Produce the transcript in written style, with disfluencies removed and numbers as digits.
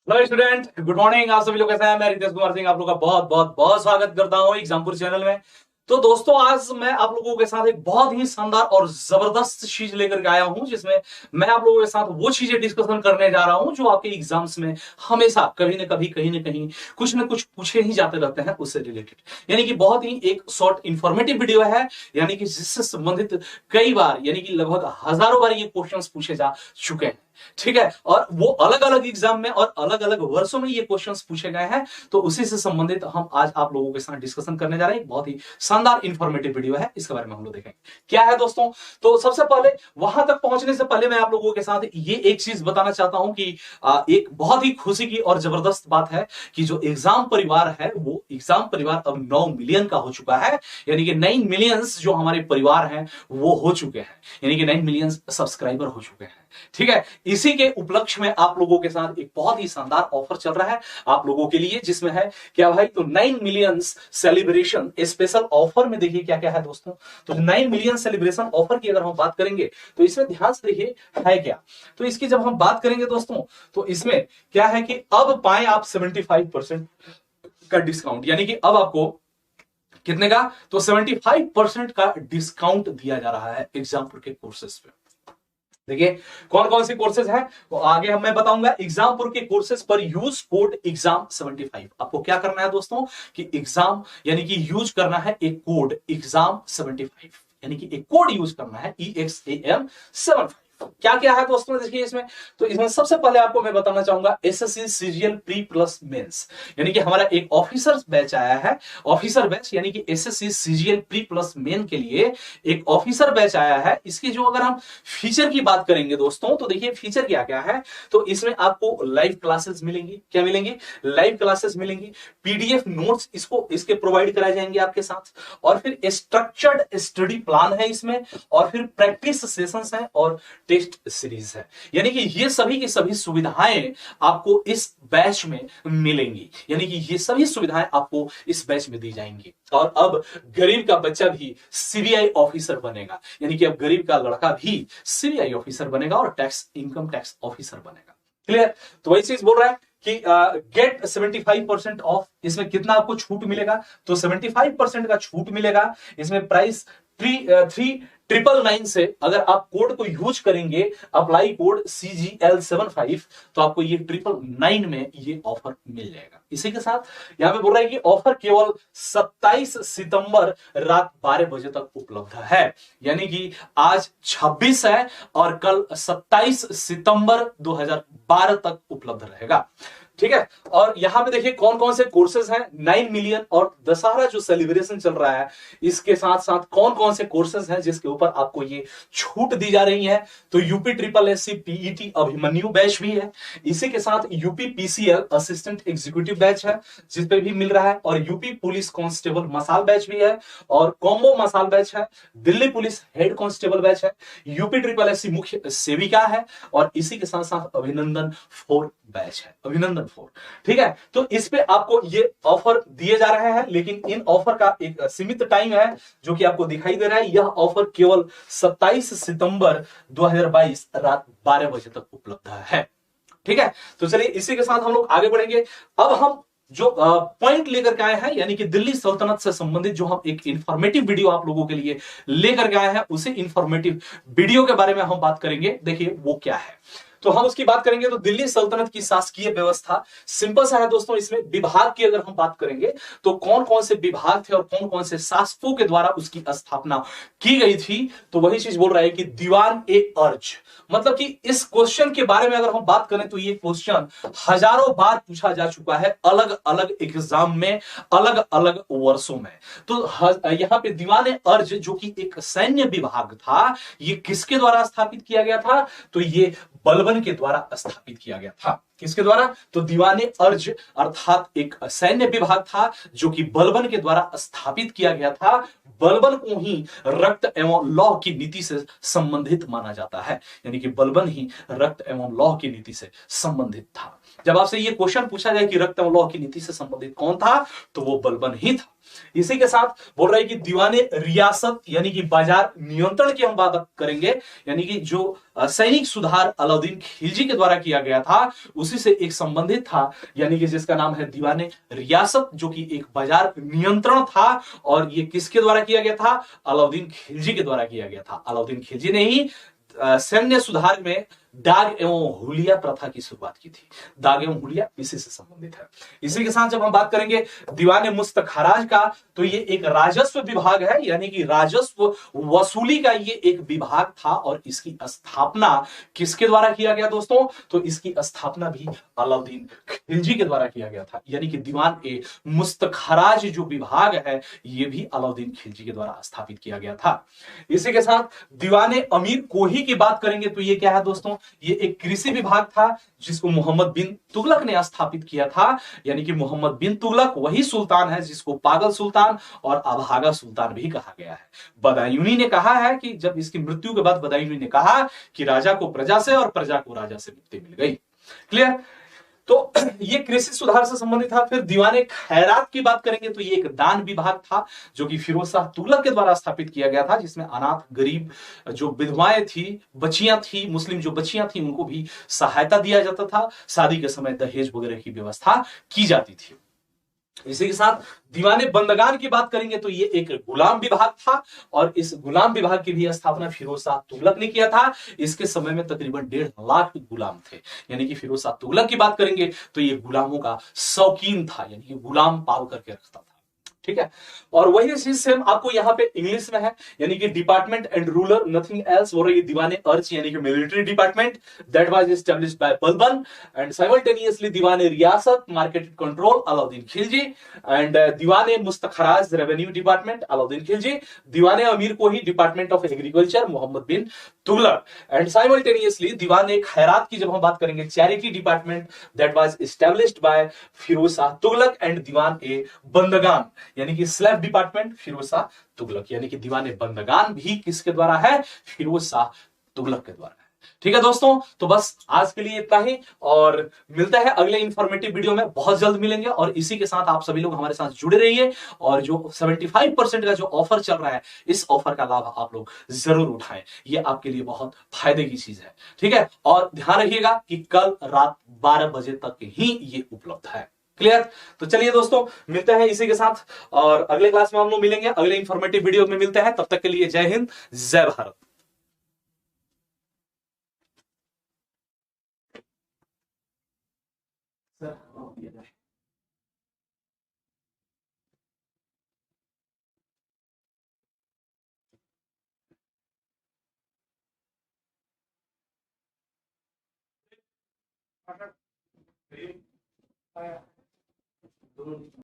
Hello student, good morning. आप सभी लोग कैसे हैं? मैं रितेश कुमार सिंह आप लोग का बहुत बहुत बहुत स्वागत करता हूं एग्जामपुर चैनल में। तो दोस्तों, आज मैं आप लोगों के साथ एक बहुत ही शानदार और जबरदस्त चीज लेकर के आया हूं, जिसमें मैं आप लोगों के साथ वो चीजें डिस्कशन करने जा रहा हूं जो आपके एग्जाम्स में हमेशा कभी ना कभी कहीं ना कहीं कुछ ना कुछ पूछे ही जाते रहते हैं उससे रिलेटेड। यानी कि बहुत ही एक शॉर्ट इंफॉर्मेटिव वीडियो है, यानी कि जिससे संबंधित कई बार यानी कि लगभग हजारों बार ये क्वेश्चंस पूछे जा चुके हैं। ठीक है, और वो अलग अलग एग्जाम में और अलग अलग वर्षों में ये क्वेश्चंस पूछे गए हैं। तो उसी से संबंधित हम आज आप लोगों के साथ डिस्कशन करने जा रहे हैं। बहुत ही शानदार इंफॉर्मेटिव वीडियो है, इसके बारे में हम लोग देखेंगे क्या है दोस्तों। तो सबसे पहले वहां तक पहुंचने से पहले मैं आप लोगों के साथ ये एक चीज बताना चाहता हूं कि एक बहुत ही खुशी की और जबरदस्त बात है कि जो एग्जाम परिवार है वो एग्जाम परिवार अब 9 मिलियन का हो चुका है। यानी कि 9 मिलियंस जो हमारे परिवार हैं वो हो चुके हैं, यानी कि 9 मिलियन सब्सक्राइबर हो चुके हैं। ठीक है, इसी के उपलक्ष्य में आप लोगों के साथ एक बहुत ही शानदार ऑफर चल रहा है आप लोगों के लिए, जिसमें है क्या भाई, तो 9 मिलियंस सेलिब्रेशन स्पेशल ऑफर में देखिए क्या क्या है दोस्तों। तो 9 मिलियन सेलिब्रेशन ऑफर की अगर हम बात करेंगे तो इसमें ध्यान से देखिए है क्या। तो इसकी जब हम बात करेंगे दोस्तों तो इसमें क्या है कि अब पाए आप 75% का डिस्काउंट, यानी कि अब आपको कितने का, तो 75% का डिस्काउंट दिया जा रहा है एग्जामपुर के कोर्सेज पे। देखिए कौन कौन से कोर्सेज हैं वो आगे हम मैं बताऊंगा। एग्जामपुर के कोर्सेज पर यूज कोड एग्जाम 75। आपको क्या करना है दोस्तों कि एग्जाम यानी कि यूज करना है एक कोड एग्जाम 75, यानी कि एक कोड यूज करना है EXAM75। क्या क्या है दोस्तों देखिए इसमें। तो इसमें सबसे पहले आपको मैं बताना चाहूंगा SSC CGL pre plus mains, यानी कि हमारा एक ऑफिसर बैच आया है। ऑफिसर बैच यानी कि SSC CGL pre plus main के लिए एक ऑफिसर बैच आया है। इसकी जो अगर हम फीचर की बात करेंगे दोस्तों तो देखिए फीचर क्या क्या है। तो इसमें आपको लाइव क्लासेस मिलेंगी, क्या मिलेंगी, लाइव क्लासेस मिलेंगी। पीडीएफ नोट्स इसको इसके प्रोवाइड कराए जाएंगे आपके साथ, और फिर स्ट्रक्चर्ड स्टडी प्लान है इसमें, और फिर प्रैक्टिस सेशंस है और टेस्ट सीरीज है। यानी कि ये सभी की सभी सुविधाएं आपको इस बैच में मिलेंगी, यानी कि ये सभी सुविधाएं आपको इस बैच में दी जाएंगी। और अब गरीब का बच्चा भी सीबीआई ऑफिसर बनेगा, यानी कि अब गरीब का लड़का भी सीबीआई ऑफिसर बनेगा और टैक्स इनकम टैक्स ऑफिसर बनेगा। क्लियर, तो वही चीज बोल रहा है कि गेट 75% ऑफ। इसमें कितना आपको छूट मिलेगा, तो 75% का छूट मिलेगा। इसमें प्राइस 3999 से अगर आप कोड को यूज करेंगे, अप्लाई कोड CGL75, तो आपको ये 999 में ये ऑफर मिल जाएगा। इसी के साथ यहां पे बोल रहा है कि ऑफर केवल 27 सितंबर रात 12 बजे तक उपलब्ध है, यानी कि आज 26 है और कल 27 सितंबर 2012 तक उपलब्ध रहेगा। ठीक है, और यहां पे देखिए कौन कौन से कोर्सेज हैं। 9 मिलियन और दशहरा जो सेलिब्रेशन चल रहा है इसके साथ साथ कौन कौन से कोर्सेज हैं जिसके ऊपर आपको ये छूट दी जा रही है। तो UP SSC PET Abhimanyu batch भी है, इसी के साथ UP PCL assistant executive batch है जिस पे भी मिल रहा है, और यूपी पुलिस कांस्टेबल मसाल बैच भी है, और कॉम्बो मसाल बैच है, Delhi police head constable batch है, यूपी SSC मुख्य सेविका है, और इसी के साथ साथ अभिनंदन 4 बैच है, अभिनंदन 4। ठीक है, तो इस पे आपको ये ऑफर दिए जा रहे हैं, लेकिन इन ऑफर का एक सीमित टाइम है जो कि आपको दिखाई दे रहा है। यह ऑफर केवल 27 सितंबर 2022 रात 12 बजे तक उपलब्ध है। ठीक है, तो चलिए इसी के साथ हम लोग आगे बढ़ेंगे। अब हम जो पॉइंट लेकर के आए हैं, यानी कि दिल्ली सल्तनत से संबंधित जो हम एक इंफॉर्मेटिव वीडियो आप लोगों के लिए लेकर के आए हैं, उसी इंफॉर्मेटिव वीडियो के बारे में हम बात करेंगे। देखिए वो क्या है, तो हम उसकी बात करेंगे। तो दिल्ली सल्तनत की शासकीय व्यवस्था सिंपल सा है दोस्तों। इसमें विभाग की अगर हम बात करेंगे तो कौन कौन से विभाग थे और कौन कौन से शासकों के द्वारा उसकी स्थापना की गई थी, तो वही चीज बोल रहा है कि दीवान ए अर्ज। मतलब कि इस क्वेश्चन के बारे में अगर हम बात करें तो ये क्वेश्चन हजारों बार पूछा जा चुका है अलग अलग एग्जाम में, अलग अलग वर्षों में। तो यहां पे दीवान ए अर्ज जो कि एक सैन्य विभाग था, ये किसके द्वारा स्थापित किया गया था, तो ये बलबन के द्वारा स्थापित किया गया था। किसके द्वारा, तो दीवाने अर्ज अर्थात एक सैन्य विभाग था जो कि बलबन के द्वारा स्थापित किया गया था। बलबन को ही रक्त एवं लौह की नीति से संबंधित माना जाता है, यानी कि बलबन ही रक्त एवं लौह की नीति से संबंधित था। जब आपसे ये क्वेश्चन पूछा जाए कि रक्तम लौह की नीति से संबंधित कौन था, तो वो बलबन ही था। इसी के साथ बोल रहे हैं कि दीवाने रियासत यानी कि बाजार नियंत्रण की हम बात करेंगे, यानी कि जो सैनिक सुधार अलाउद्दीन खिलजी के द्वारा किया गया था उसी से एक संबंधित था, यानी कि जिसका नाम है दीवाने रियासत, जो कि एक बाजार नियंत्रण था। और ये किसके द्वारा किया गया था? अलाउद्दीन खिलजी के द्वारा किया गया था। अलाउद्दीन खिलजी ने ही सैन्य सुधार में दाग एवं हुलिया प्रथा की शुरुआत की थी। दाग एवं हुलिया इसी से संबंधित है। इसी के साथ जब हम बात करेंगे दीवाने मुस्तखराज का, तो ये एक राजस्व विभाग है, यानी कि राजस्व वसूली का ये एक विभाग था। और इसकी स्थापना किसके द्वारा किया गया दोस्तों? तो इसकी स्थापना भी अलाउद्दीन खिलजी के द्वारा किया गया था, यानी कि दीवान ए मुस्तखराज जो विभाग है ये भी अलाउद्दीन खिलजी के द्वारा स्थापित किया गया था। इसी के साथ दीवाने अमीर कोही की बात करेंगे तो ये क्या है दोस्तों? ये एक कृषि विभाग था जिसको मोहम्मद बिन तुगलक ने स्थापित किया था, यानी कि मोहम्मद बिन तुगलक वही सुल्तान है जिसको पागल सुल्तान और अभागा सुल्तान भी कहा गया है। बदायूनी ने कहा है कि जब इसकी मृत्यु के बाद बदायूनी ने कहा कि राजा को प्रजा से और प्रजा को राजा से मुक्ति मिल गई। क्लियर? तो ये कृषि सुधार से संबंधित था। फिर दीवाने खैरात की बात करेंगे तो ये एक दान विभाग था जो कि फिरोज शाह तुगलक के द्वारा स्थापित किया गया था, जिसमें अनाथ गरीब जो विधवाएं थी, बच्चियां थी, मुस्लिम जो बच्चियां थी उनको भी सहायता दिया जाता था। शादी के समय दहेज वगैरह की व्यवस्था की जाती थी। इसी के साथ दीवाने बंदगान की बात करेंगे तो ये एक गुलाम विभाग था और इस गुलाम विभाग की भी स्थापना फिरोज शाह तुगलक ने किया था। इसके समय में तकरीबन 1.5 लाख गुलाम थे, यानी कि फिरोज शाह तुगलक की बात करेंगे तो ये गुलामों का शौकीन था, यानी कि गुलाम पाल करके रखता था। ठीक है, और वही चीज सेम आपको यहाँ पे इंग्लिश में है, यानी कि department and ruler nothing else बोल रही दीवाने अर्च, यानी कि military department that was established by Balban and simultaneously दीवाने रियासत market control Alauddin Khilji and दीवाने मुस्तखराज रेवेन्यू डिपार्टमेंट अलाउद्दीन खिलजी, दीवाने अमीर कोही department of agriculture Mohammad bin Tughlaq and simultaneously दीवाने खैरात की जब हम बात करेंगे charity department that was established by Firoz Shah Tughlaq and दीवान ए बंदगान यानी कि स्लेव डिपार्टमेंट फिरोज शाह तुगलक, यानी कि दीवाने बंदगान भी किसके द्वारा है? फिरोज शाह तुगलक के द्वारा है। ठीक है दोस्तों, तो बस आज के लिए इतना ही और मिलता है अगले इंफॉर्मेटिव वीडियो में, बहुत जल्द मिलेंगे। और इसी के साथ आप सभी लोग हमारे साथ जुड़े रहिए और जो 75% का जो ऑफर चल रहा है इस ऑफर का लाभ आप लोग जरूर उठाएं, ये आपके लिए बहुत फायदे की चीज है। ठीक है, और ध्यान रखिएगा कि कल रात 12 बजे तक ही ये उपलब्ध है। क्लियर? तो चलिए दोस्तों, मिलते हैं इसी के साथ और अगले क्लास में हम लोग मिलेंगे, अगले इंफॉर्मेटिव वीडियो में मिलते हैं। तब तक के लिए जय हिंद, जय भारत। सर